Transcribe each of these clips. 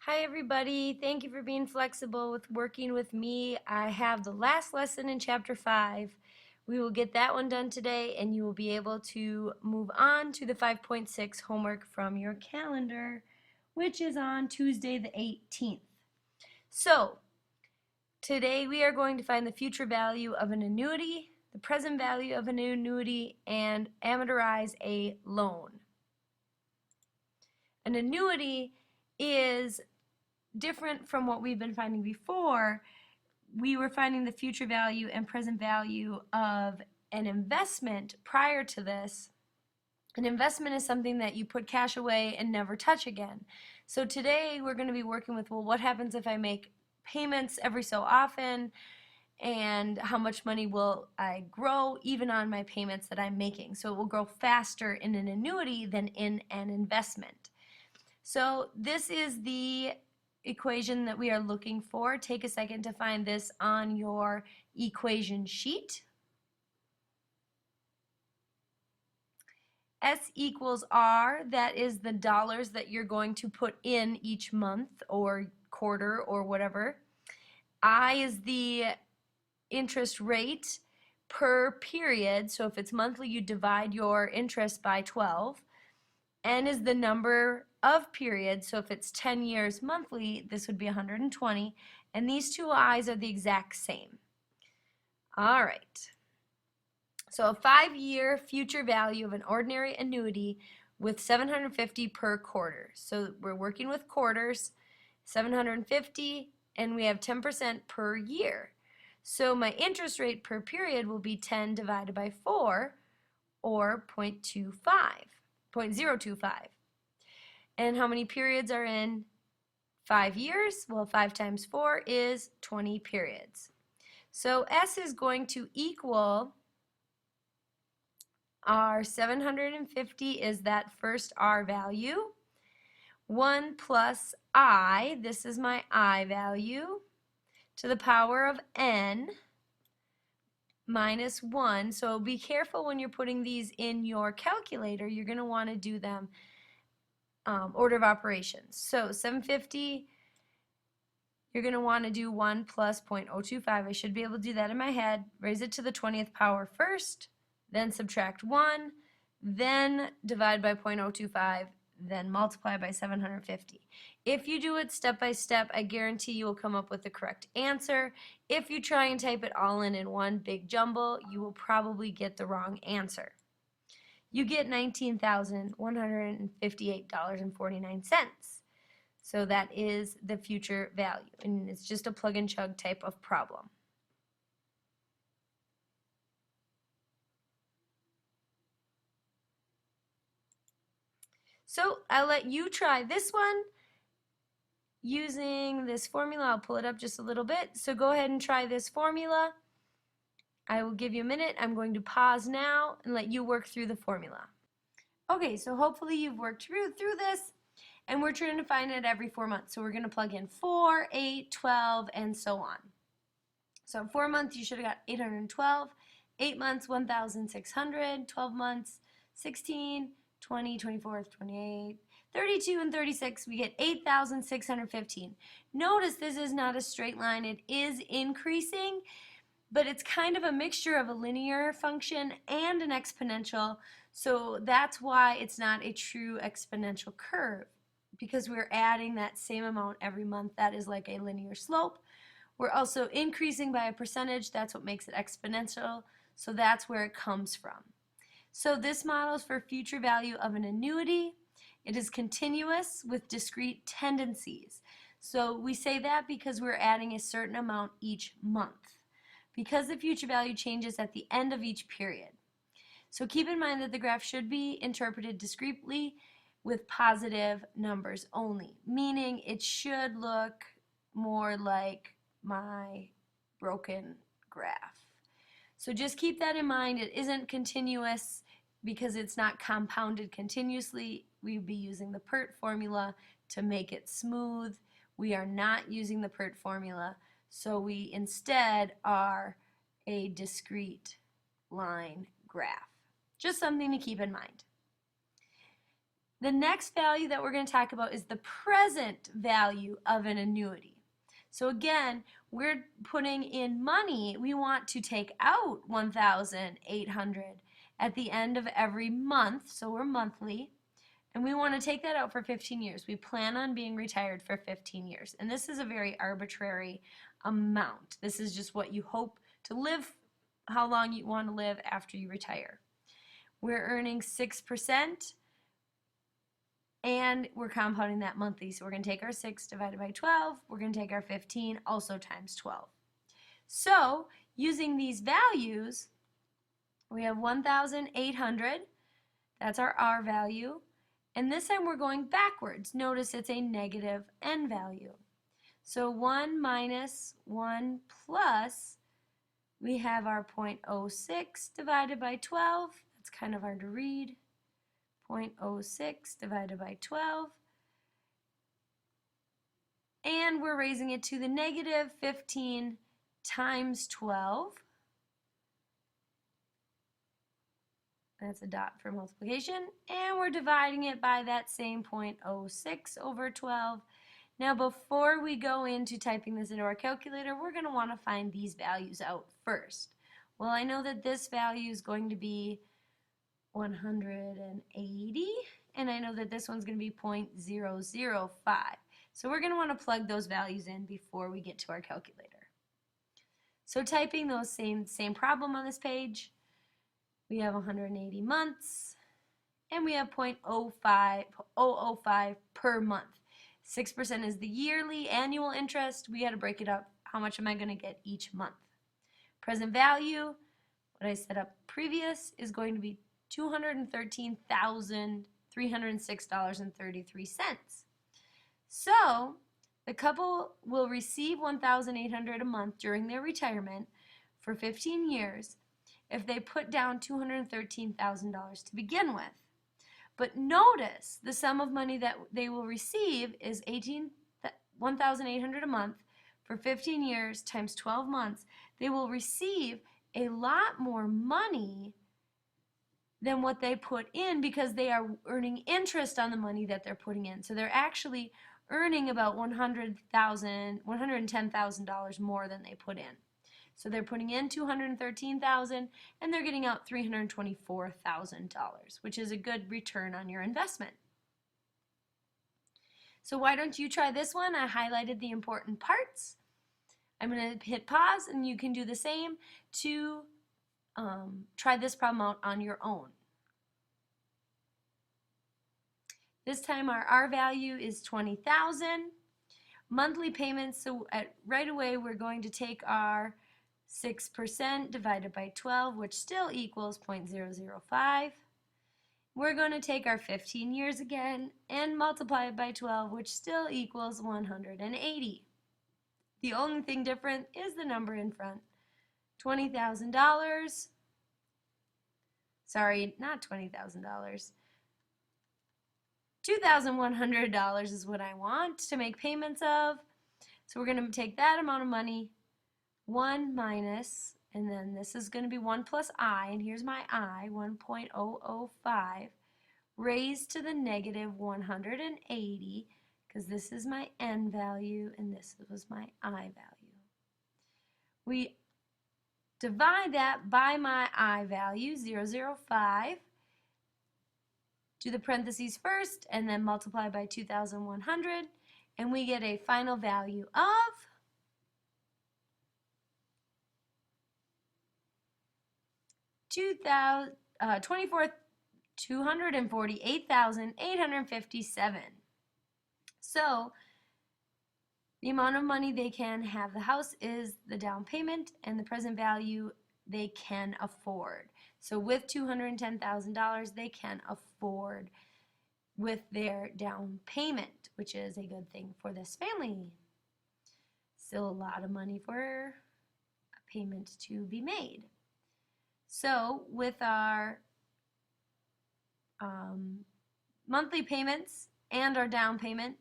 Hi everybody, thank you for being flexible with working with me. I have the last lesson in chapter 5. We will get that one done today and you will be able to move on to the 5.6 homework from your calendar, which is on Tuesday the 18th. So, today we are going to find the future value of an annuity, the present value of an annuity, and amortize a loan. An annuity is different from what we've been finding before. We were finding the future value and present value of an investment prior to this. An investment is something that you put cash away and never touch again. So today we're going to be working with, well, what happens if I make payments every so often, and how much money will I grow even on my payments that I'm making? So it will grow faster in an annuity than in an investment. So this is the equation that we are looking for. Take a second to find this on your equation sheet. S equals R, that is the dollars that you're going to put in each month or quarter or whatever. I is the interest rate per period, so if it's monthly you divide your interest by 12. N is the number of periods, so if it's 10 years monthly, this would be 120, and these two I's are the exact same. All right. So a 5-year future value of an ordinary annuity with 750 per quarter. So we're working with quarters, 750, and we have 10% per year. So my interest rate per period will be 10 divided by 4, or 0.025. And how many periods are in 5 years? Well, 5 times 4 is 20 periods. So S is going to equal our 750 is that first R value. 1 plus I, this is my I value, to the power of N minus 1. So be careful when you're putting these in your calculator. You're going to want to do them order of operations. So 750, you're going to want to do 1 plus 0.025. I should be able to do that in my head. Raise it to the 20th power first, then subtract 1, then divide by 0.025, then multiply by 750. If you do it step by step, I guarantee you will come up with the correct answer. If you try and type it all in one big jumble, you will probably get the wrong answer. You get $19,158.49. So that is the future value, and it's just a plug and chug type of problem. So I'll let you try this one using this formula. I'll pull it up just a little bit. So go ahead and try this formula. I will give you a minute. I'm going to pause now and let you work through the formula. Okay, so hopefully you've worked through this, and we're trying to find it every 4 months. So we're going to plug in 4, 8, 12, and so on. So 4 months, you should have got 812. 8 months, 1,600. 12 months, 16, 20, 24, 28, 32, and 36. We get 8,615. Notice this is not a straight line. It is increasing, but it's kind of a mixture of a linear function and an exponential. So that's why it's not a true exponential curve, because we're adding that same amount every month. That is like a linear slope. We're also increasing by a percentage. That's what makes it exponential. So that's where it comes from. So this model is for future value of an annuity. It is continuous with discrete tendencies. So we say that because we're adding a certain amount each month, because the future value changes at the end of each period. So keep in mind that the graph should be interpreted discretely with positive numbers only, meaning it should look more like my broken graph. So just keep that in mind. It isn't continuous because it's not compounded continuously. We'd be using the PERT formula to make it smooth. We are not using the PERT formula, so we instead are a discrete line graph. Just something to keep in mind. The next value that we're going to talk about is the present value of an annuity. So again, we're putting in money. We want to take out $1,800 at the end of every month, so we're monthly, and we want to take that out for 15 years. We plan on being retired for 15 years, and this is a very arbitrary amount. This is just what you hope to live, how long you want to live after you retire. We're earning 6%, and we're compounding that monthly. So we're going to take our 6 divided by 12. We're going to take our 15, also times 12. So using these values, we have 1,800. That's our R value. And this time we're going backwards. Notice it's a negative N value. So 1 minus 1 plus, we have our 0.06 divided by 12. That's kind of hard to read. 0.06 divided by 12. And we're raising it to the negative 15 times 12. That's a dot for multiplication. And we're dividing it by that same 0.06 over 12. Now before we go into typing this into our calculator, we're going to want to find these values out first. Well, I know that this value is going to be 180, and I know that this one's going to be 0.005. So we're going to want to plug those values in before we get to our calculator. So typing those same problem on this page, we have 180 months, and we have 0.005 per month. 6% is the yearly annual interest. We got to break it up. How much am I going to get each month? Present value, what I set up previous, is going to be $213,306.33. So the couple will receive $1,800 a month during their retirement for 15 years if they put down $213,000 to begin with. But notice the sum of money that they will receive is $1,800 a month for 15 years times 12 months. They will receive a lot more money than what they put in because they are earning interest on the money that they're putting in. So they're actually earning about $110,000 more than they put in. So they're putting in $213,000 and they're getting out $324,000, which is a good return on your investment. So why don't you try this one? I highlighted the important parts. I'm going to hit pause and you can do the same to try this problem out on your own. This time our R value is 20,000. Monthly payments, so right away we're going to take our 6% divided by 12, which still equals 0.005. We're going to take our 15 years again and multiply it by 12, which still equals 180. The only thing different is the number in front. $20,000. Sorry, not $20,000. $2,100 is what I want to make payments of. So we're going to take that amount of money, 1 minus, and then this is going to be 1 plus I, and here's my I, 1.005, raised to the negative 180, because this is my N value and this was my I value. We divide that by my I value, 0.005, do the parentheses first, and then multiply by 2,100, and we get a final value of $248,857. So the amount of money they can have the house is the down payment, and the present value they can afford. So with $210,000 they can afford with their down payment, which is a good thing for this family. Still a lot of money for a payment to be made. So with our monthly payments and our down payment,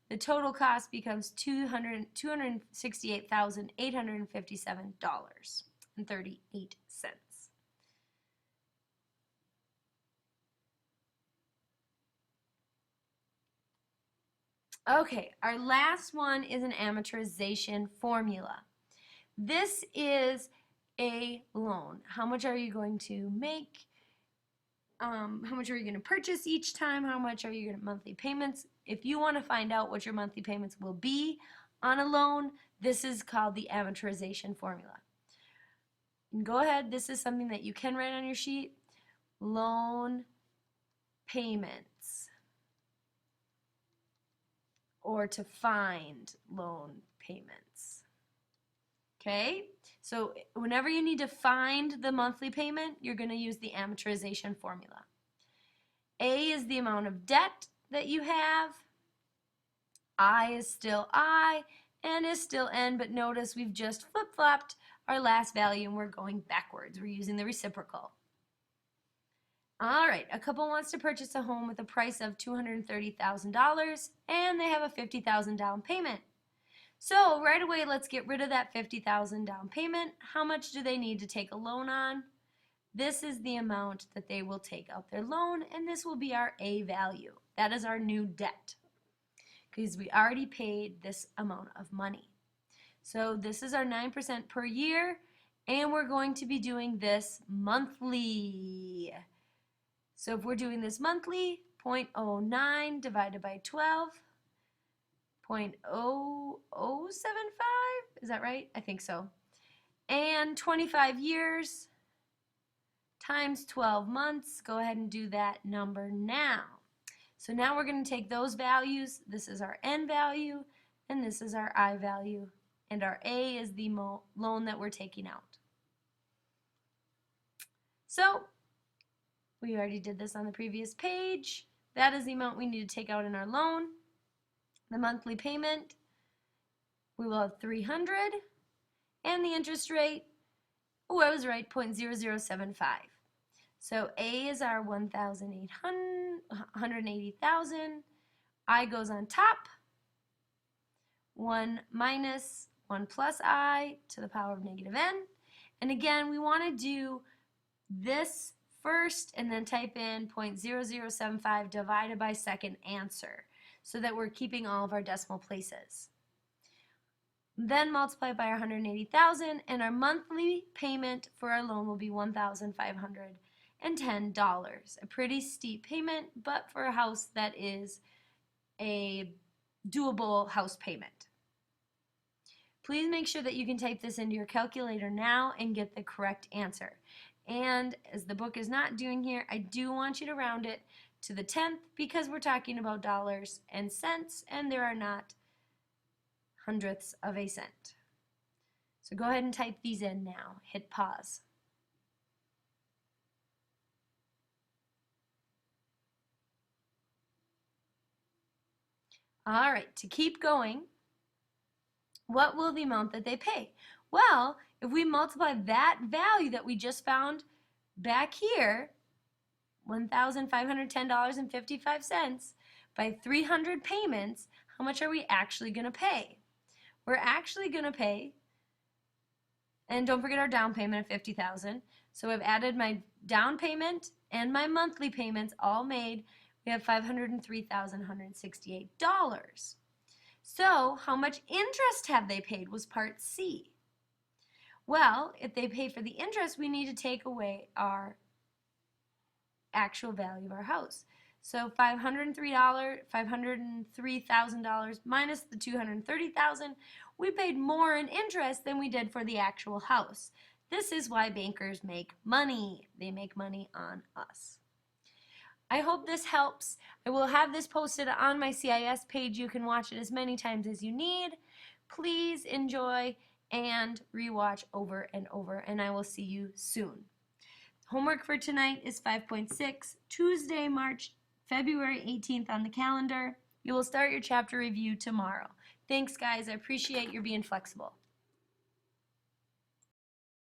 the total cost becomes $268,857.38. Okay, our last one is an amortization formula. This is a loan. How much are you going to make? How much are you going to purchase each time? How much are you going to monthly payments? If you want to find out what your monthly payments will be on a loan, this is called the amortization formula. And go ahead, this is something that you can write on your sheet. Loan payments, or to find loan payments. Okay, so whenever you need to find the monthly payment, you're going to use the amortization formula. A is the amount of debt that you have. I is still I. N is still N, but notice we've just flip-flopped our last value and we're going backwards. We're using the reciprocal. All right, a couple wants to purchase a home with a price of $230,000 and they have a $50,000 down payment. So right away, let's get rid of that $50,000 down payment. How much do they need to take a loan on? This is the amount that they will take out their loan, and this will be our A value. That is our new debt because we already paid this amount of money. So this is our 9% per year, and we're going to be doing this monthly. So if we're doing this monthly, 0.09 divided by 12, 0.0075, is that right? I think so. And 25 years times 12 months. Go ahead and do that number now. So now we're going to take those values. This is our N value, and this is our I value. And our A is the loan that we're taking out. So we already did this on the previous page. That is the amount we need to take out in our loan. The monthly payment, we will have 300, and the interest rate, oh, I was right, 0.0075. So A is our 180,000. I goes on top. 1 minus 1 plus I to the power of negative n. And again, we want to do this first and then type in 0.0075 divided by second answer so that we're keeping all of our decimal places. Then multiply by our 180,000, and our monthly payment for our loan will be $1,510. A pretty steep payment, but for a house that is a doable house payment. Please make sure that you can type this into your calculator now and get the correct answer. And as the book is not doing here, I do want you to round it to the 10th because we're talking about dollars and cents, and there are not hundredths of a cent. So go ahead and type these in now. Hit pause. All right, to keep going, what will the amount that they pay? Well, if we multiply that value that we just found back here, $1,510.55, by 300 payments, how much are we actually going to pay? We're actually going to pay, and don't forget our down payment of $50,000. So I've added my down payment and my monthly payments all made. We have $503,168. So how much interest have they paid was part C. Well, if they pay for the interest, we need to take away our actual value of our house. So $503,000 minus the $230,000, we paid more in interest than we did for the actual house. This is why bankers make money. They make money on us. I hope this helps. I will have this posted on my CIS page. You can watch it as many times as you need. Please enjoy and rewatch over and over, and I will see you soon. Homework for tonight is 5.6, Tuesday, February 18th on the calendar. You will start your chapter review tomorrow. Thanks, guys. I appreciate your being flexible.